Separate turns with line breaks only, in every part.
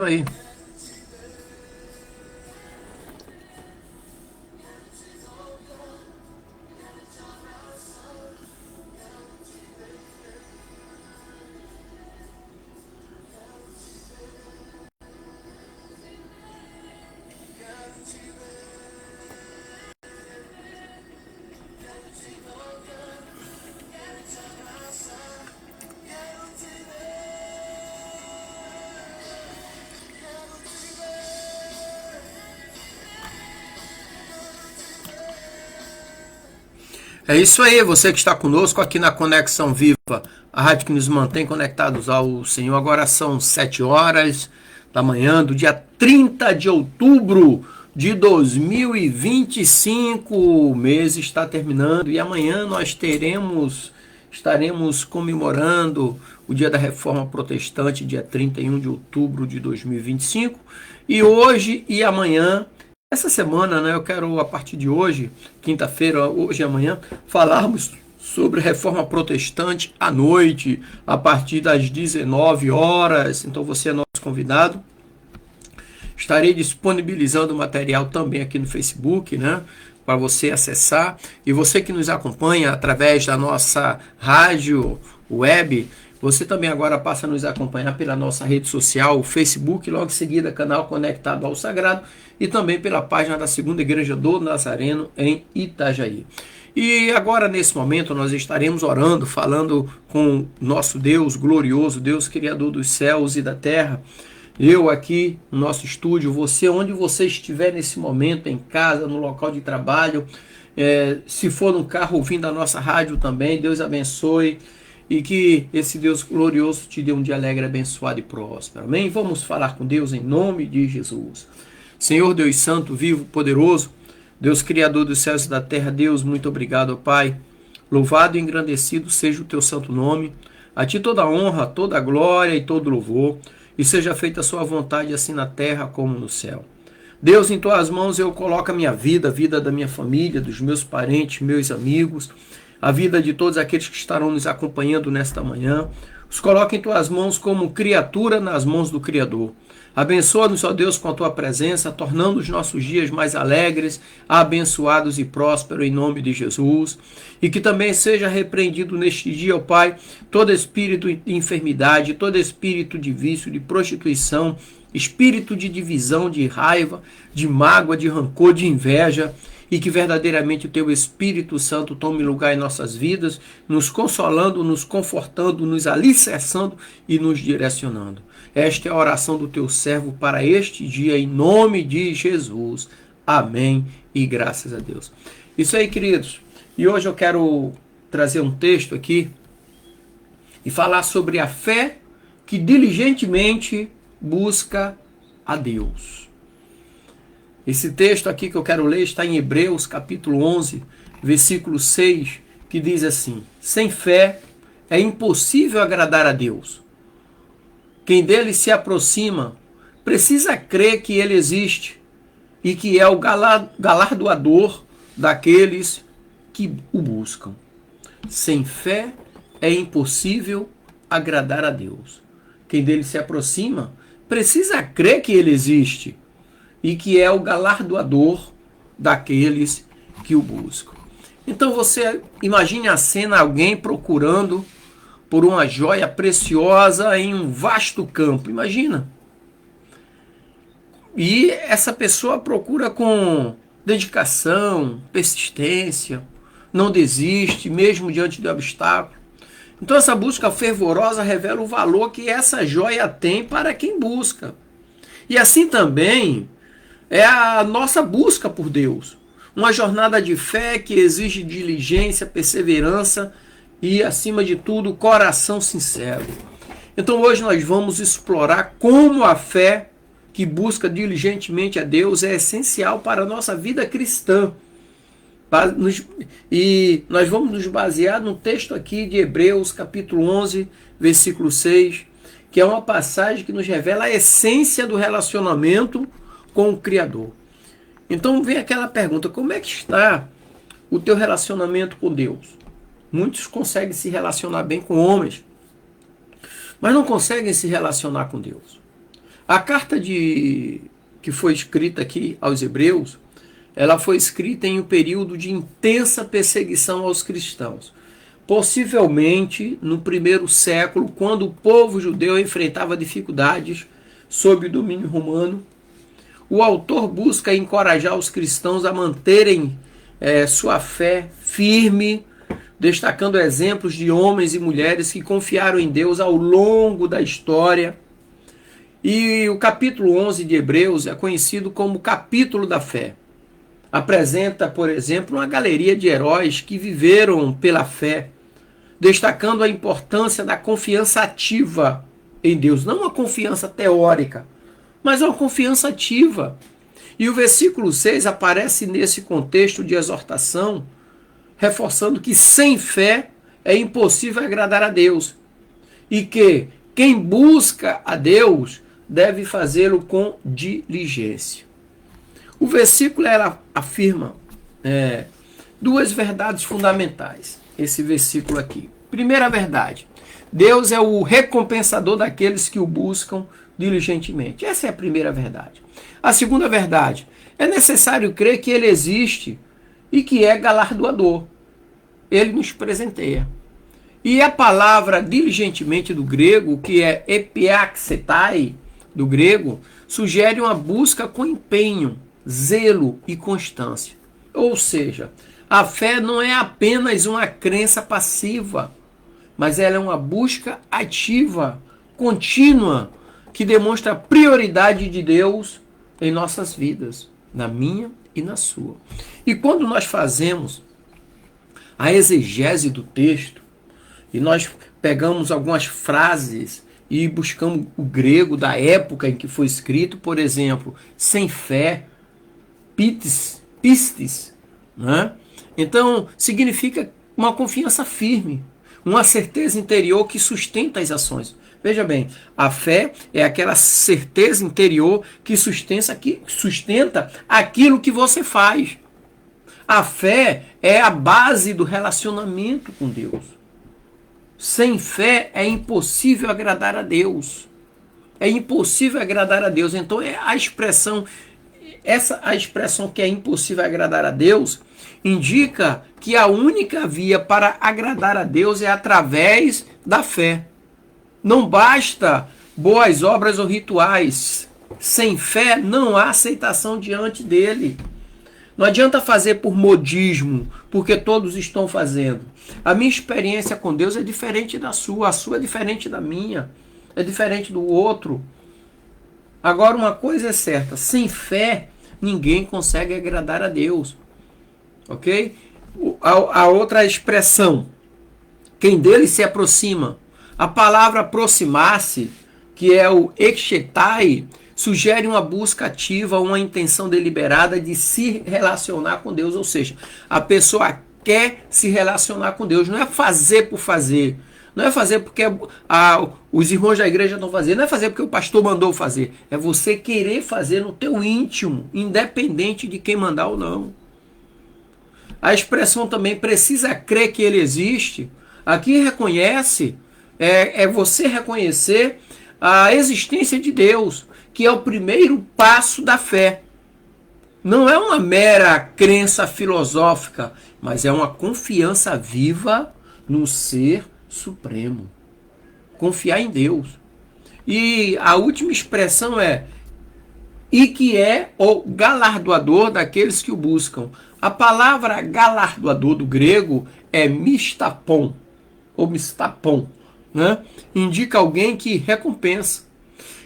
Aí. É isso aí, você que está conosco aqui na Conexão Viva, a rádio que nos mantém conectados ao Senhor. Agora são 7 horas da manhã do dia 30 de outubro de 2025. O mês está terminando e amanhã estaremos comemorando o dia da Reforma Protestante, dia 31 de outubro de 2025. E hoje e amanhã, essa semana, né, eu quero, a partir de hoje, quinta-feira, hoje e amanhã, falarmos sobre reforma protestante à noite, a partir das 19 horas. Então você é nosso convidado. Estarei disponibilizando o material também aqui no Facebook, né, para você acessar. E você que nos acompanha através da nossa rádio web, você também agora passa a nos acompanhar pela nossa rede social, o Facebook, logo em seguida, canal Conectado ao Sagrado, e também pela página da Segunda Igreja do Nazareno, em Itajaí. E agora, nesse momento, nós estaremos orando, falando com nosso Deus glorioso, Deus Criador dos céus e da terra. Eu aqui no nosso estúdio, você, onde você estiver nesse momento, em casa, no local de trabalho, se for no carro ouvindo a nossa rádio também, Deus abençoe. E que esse Deus glorioso te dê um dia alegre, abençoado e próspero. Amém? Vamos falar com Deus em nome de Jesus. Senhor Deus Santo, vivo, poderoso, Deus Criador dos céus e da terra, Deus, muito obrigado, Pai. Louvado e engrandecido seja o teu santo nome. A ti toda a honra, toda a glória e todo louvor. E seja feita a sua vontade, assim na terra como no céu. Deus, em tuas mãos eu coloco a minha vida, a vida da minha família, dos meus parentes, meus amigos, a vida de todos aqueles que estarão nos acompanhando nesta manhã. Os coloca em tuas mãos como criatura nas mãos do Criador. Abençoa-nos, ó Deus, com a tua presença, tornando os nossos dias mais alegres, abençoados e prósperos em nome de Jesus. E que também seja repreendido neste dia, ó Pai, todo espírito de enfermidade, todo espírito de vício, de prostituição, espírito de divisão, de raiva, de mágoa, de rancor, de inveja, e que verdadeiramente o teu Espírito Santo tome lugar em nossas vidas, nos consolando, nos confortando, nos alicerçando e nos direcionando. Esta é a oração do teu servo para este dia, em nome de Jesus. Amém e graças a Deus. Isso aí, queridos. E hoje eu quero trazer um texto aqui e falar sobre a fé que diligentemente busca a Deus. Esse texto aqui que eu quero ler está em Hebreus capítulo 11, versículo 6, que diz assim: sem fé é impossível agradar a Deus. Quem dele se aproxima precisa crer que ele existe e que é o galardoador daqueles que o buscam. Sem fé é impossível agradar a Deus. Quem dele se aproxima precisa crer que ele existe e que é o galardoador daqueles que o buscam. Então você imagine a cena, alguém procurando por uma joia preciosa em um vasto campo. Imagina. E essa pessoa procura com dedicação, persistência, não desiste, mesmo diante do obstáculo. Então essa busca fervorosa revela o valor que essa joia tem para quem busca. E assim também é a nossa busca por Deus. Uma jornada de fé que exige diligência, perseverança e, acima de tudo, coração sincero. Então hoje nós vamos explorar como a fé que busca diligentemente a Deus é essencial para a nossa vida cristã. E nós vamos nos basear no texto aqui de Hebreus, capítulo 11, versículo 6, que é uma passagem que nos revela a essência do relacionamento com o Criador. Então vem aquela pergunta: como é que está o teu relacionamento com Deus? Muitos conseguem se relacionar bem com homens, mas não conseguem se relacionar com Deus. A carta que foi escrita aqui aos Hebreus, ela foi escrita em um período de intensa perseguição aos cristãos. Possivelmente no primeiro século, quando o povo judeu enfrentava dificuldades sob o domínio romano, o autor busca encorajar os cristãos a manterem sua fé firme, destacando exemplos de homens e mulheres que confiaram em Deus ao longo da história. E o capítulo 11 de Hebreus é conhecido como capítulo da fé. Apresenta, por exemplo, uma galeria de heróis que viveram pela fé, destacando a importância da confiança ativa em Deus, não uma confiança teórica, mas uma confiança ativa. E o versículo 6 aparece nesse contexto de exortação, reforçando que sem fé é impossível agradar a Deus e que quem busca a Deus deve fazê-lo com diligência. O versículo ela afirma duas verdades fundamentais. Esse versículo aqui. Primeira verdade: Deus é o recompensador daqueles que o buscam diligentemente. Essa é a primeira verdade. A segunda verdade: é necessário crer que Ele existe e que é galardoador. Ele nos presenteia. E a palavra diligentemente do grego, que é epiaxetai, do grego, sugere uma busca com empenho, zelo e constância. Ou seja, a fé não é apenas uma crença passiva, mas ela é uma busca ativa, contínua, que demonstra a prioridade de Deus em nossas vidas, na minha e na sua. E quando nós fazemos a exegese do texto, e nós pegamos algumas frases e buscamos o grego da época em que foi escrito, por exemplo, sem fé, pistes, né? Então, significa uma confiança firme, uma certeza interior que sustenta as ações. Veja bem, a fé é aquela certeza interior que sustenta aquilo que você faz. A fé é a base do relacionamento com Deus. Sem fé é impossível agradar a Deus. É impossível agradar a Deus. Então, a expressão que é impossível agradar a Deus indica que a única via para agradar a Deus é através da fé. Não basta boas obras ou rituais. Sem fé não há aceitação diante dele. Não adianta fazer por modismo, porque todos estão fazendo. A minha experiência com Deus é diferente da sua, a sua é diferente da minha, é diferente do outro. Agora, uma coisa é certa: sem fé, ninguém consegue agradar a Deus. Ok? A outra expressão, quem dele se aproxima. A palavra aproximar-se, que é o exetai, sugere uma busca ativa, uma intenção deliberada de se relacionar com Deus. Ou seja, a pessoa quer se relacionar com Deus. Não é fazer por fazer. Não é fazer porque os irmãos da igreja estão fazendo. Não é fazer porque o pastor mandou fazer. É você querer fazer no teu íntimo, independente de quem mandar ou não. A expressão também precisa crer que ele existe. Aqui reconhece, é você reconhecer a existência de Deus, que é o primeiro passo da fé. Não é uma mera crença filosófica, mas é uma confiança viva no ser supremo. Confiar em Deus. E a última expressão é: e que é o galardoador daqueles que o buscam. A palavra galardoador do grego é mistapon, ou mistapon, né? Indica alguém que recompensa,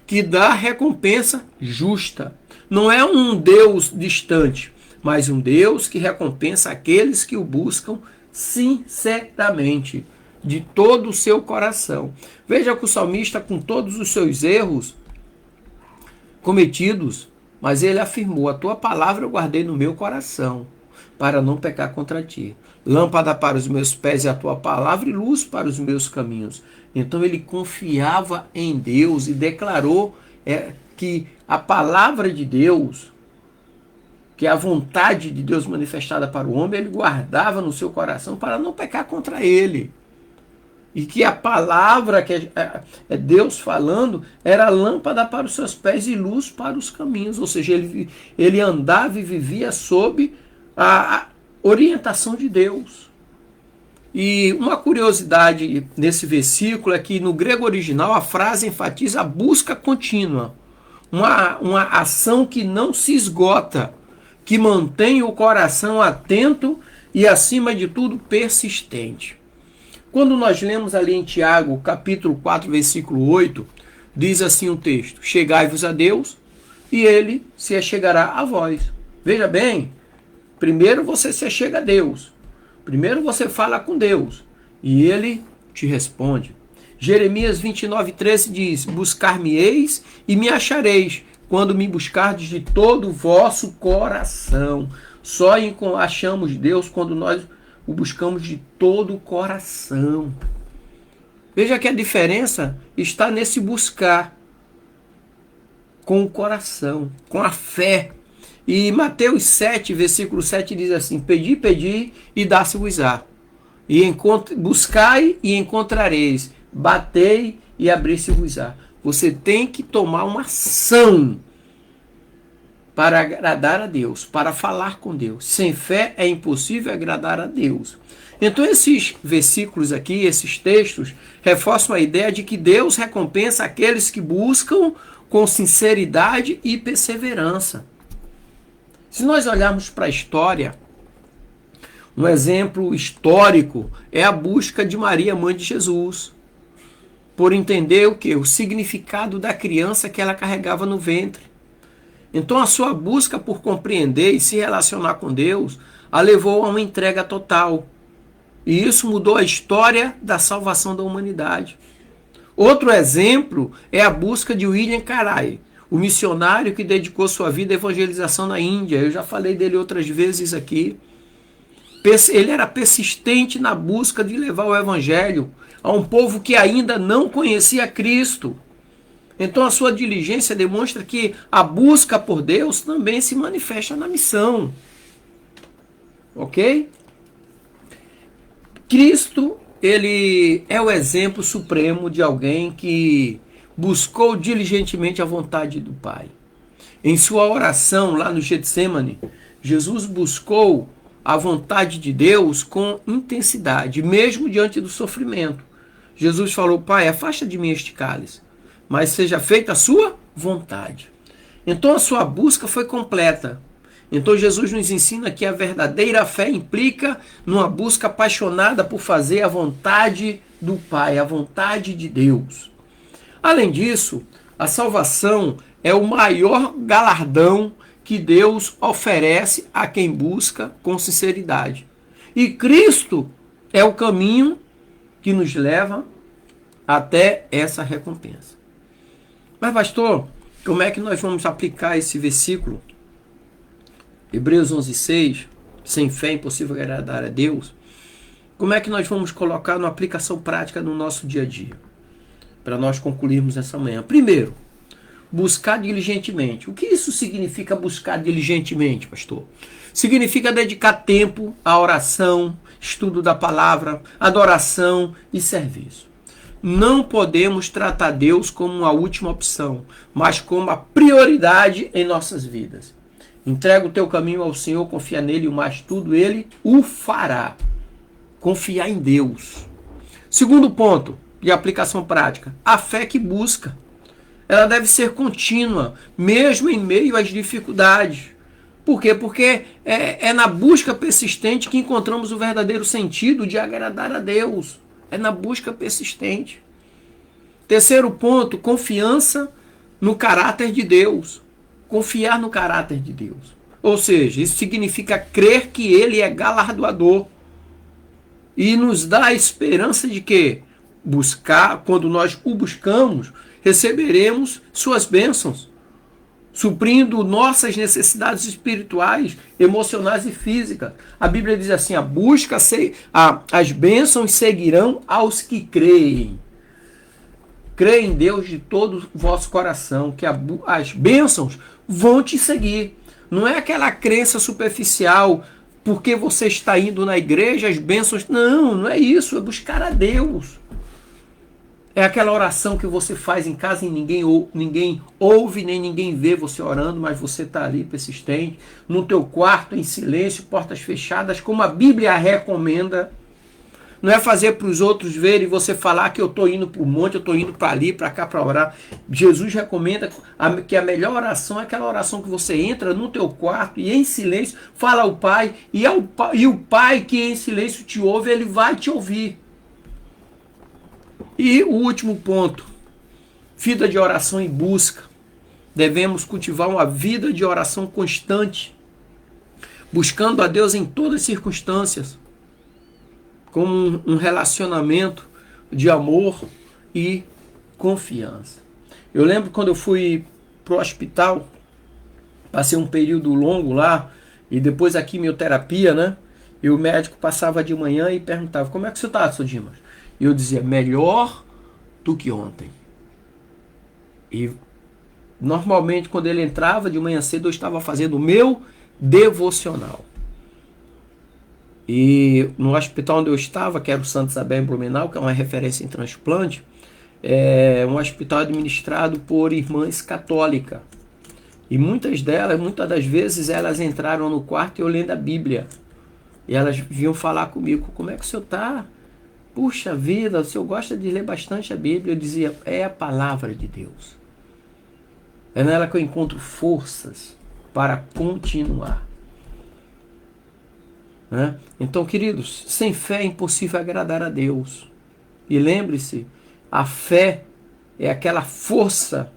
que dá recompensa justa. Não é um Deus distante, mas um Deus que recompensa aqueles que o buscam sinceramente, de todo o seu coração. Veja que o salmista, com todos os seus erros cometidos, mas ele afirmou: a tua palavra eu guardei no meu coração, para não pecar contra ti. Lâmpada para os meus pés é a tua palavra e luz para os meus caminhos. Então ele confiava em Deus e declarou que a palavra de Deus, que é a vontade de Deus manifestada para o homem, ele guardava no seu coração para não pecar contra ele. E que a palavra, que é Deus falando, era lâmpada para os seus pés e luz para os caminhos. Ou seja, ele andava e vivia sob a orientação de Deus. E uma curiosidade nesse versículo é que no grego original a frase enfatiza a busca contínua. Uma ação que não se esgota, que mantém o coração atento e, acima de tudo, persistente. Quando nós lemos ali em Tiago, capítulo 4, versículo 8, diz assim o texto: chegai-vos a Deus e ele se achegará a vós. Veja bem, primeiro você se achega a Deus. Primeiro você fala com Deus e ele te responde. Jeremias 29:13 diz: buscar-me-eis e me achareis, quando me buscardes de todo o vosso coração. Só achamos Deus quando nós o buscamos de todo o coração. Veja que a diferença está nesse buscar com o coração, com a fé. E Mateus 7, versículo 7 diz assim: pedi, pedi e dá-se-vos-á. Buscai e encontrareis. Batei e abri-se-vos-á. Você tem que tomar uma ação para agradar a Deus, para falar com Deus. Sem fé é impossível agradar a Deus. Então esses versículos aqui, esses textos, reforçam a ideia de que Deus recompensa aqueles que buscam com sinceridade e perseverança. Se nós olharmos para a história, um exemplo histórico é a busca de Maria, mãe de Jesus, por entender o que? O significado da criança que ela carregava no ventre. Então a sua busca por compreender e se relacionar com Deus a levou a uma entrega total. E isso mudou a história da salvação da humanidade. Outro exemplo é a busca de William Carey, o missionário que dedicou sua vida à evangelização na Índia. Eu já falei dele outras vezes aqui. Ele era persistente na busca de levar o evangelho a um povo que ainda não conhecia Cristo. Então a sua diligência demonstra que a busca por Deus também se manifesta na missão. Ok? Cristo, ele é o exemplo supremo de alguém que buscou diligentemente a vontade do Pai. Em sua oração lá no Getsemane, Jesus buscou a vontade de Deus com intensidade, mesmo diante do sofrimento. Jesus falou: Pai, afasta de mim este cálice, mas seja feita a sua vontade. Então a sua busca foi completa. Então Jesus nos ensina que a verdadeira fé implica numa busca apaixonada por fazer a vontade do Pai, a vontade de Deus. Além disso, a salvação é o maior galardão que Deus oferece a quem busca com sinceridade. E Cristo é o caminho que nos leva até essa recompensa. Mas, pastor, como é que nós vamos aplicar esse versículo? Hebreus 11:6, sem fé é impossível agradar a Deus. Como é que nós vamos colocar na aplicação prática no nosso dia a dia? Para nós concluirmos essa manhã. Primeiro, buscar diligentemente. O que isso significa buscar diligentemente, pastor? Significa dedicar tempo à oração, estudo da palavra, adoração e serviço. Não podemos tratar Deus como uma última opção, mas como a prioridade em nossas vidas. Entrega o teu caminho ao Senhor, confia nele, mas tudo ele o fará. Confiar em Deus. Segundo ponto de aplicação prática, a fé que busca. Ela deve ser contínua, mesmo em meio às dificuldades. Por quê? Porque é na busca persistente que encontramos o verdadeiro sentido de agradar a Deus. É na busca persistente. Terceiro ponto, confiança no caráter de Deus. Confiar no caráter de Deus. Ou seja, isso significa crer que Ele é galardoador. E nos dá a esperança de que quando nós o buscamos, receberemos suas bênçãos, suprindo nossas necessidades espirituais, emocionais e físicas. A Bíblia diz assim: as bênçãos seguirão aos que creem. Crê em Deus de todo o vosso coração, que as bênçãos vão te seguir. Não é aquela crença superficial, porque você está indo na igreja, as bênçãos. Não, não é isso, é buscar a Deus. É aquela oração que você faz em casa e ninguém ouve, nem ninguém vê você orando, mas você está ali persistente, no teu quarto, em silêncio, portas fechadas, como a Bíblia recomenda. Não é fazer para os outros verem e você falar que eu estou indo para o monte, eu estou indo para ali, para cá, para orar. Jesus recomenda que a melhor oração é aquela oração que você entra no teu quarto e em silêncio fala ao Pai, e o Pai que em silêncio te ouve, ele vai te ouvir. E o último ponto, vida de oração e busca. Devemos cultivar uma vida de oração constante, buscando a Deus em todas as circunstâncias, como um relacionamento de amor e confiança. Eu lembro quando eu fui pro hospital, passei um período longo lá, e depois a quimioterapia, né? E o médico passava de manhã e perguntava, como é que você está, seu Dimas? E eu dizia, melhor do que ontem. E normalmente quando ele entrava de manhã cedo, eu estava fazendo o meu devocional. E no hospital onde eu estava, que era o Santa Isabel em Blumenau, que é uma referência em transplante, é um hospital administrado por irmãs católicas. E muitas das vezes, elas entraram no quarto e eu lendo a Bíblia. E elas vinham falar comigo, como é que o senhor está? Puxa vida, o senhor gosta de ler bastante a Bíblia? Eu dizia, é a palavra de Deus. É nela que eu encontro forças para continuar. Né? Então, queridos, sem fé é impossível agradar a Deus. E lembre-se, a fé é aquela força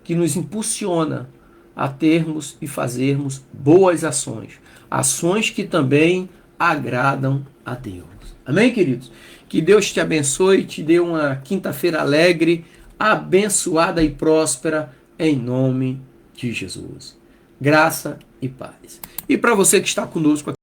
que nos impulsiona a termos e fazermos boas ações. Ações que também agradam a Deus. Amém, queridos? Que Deus te abençoe e te dê uma quinta-feira alegre, abençoada e próspera, em nome de Jesus. Graça e paz. E para você que está conosco aqui,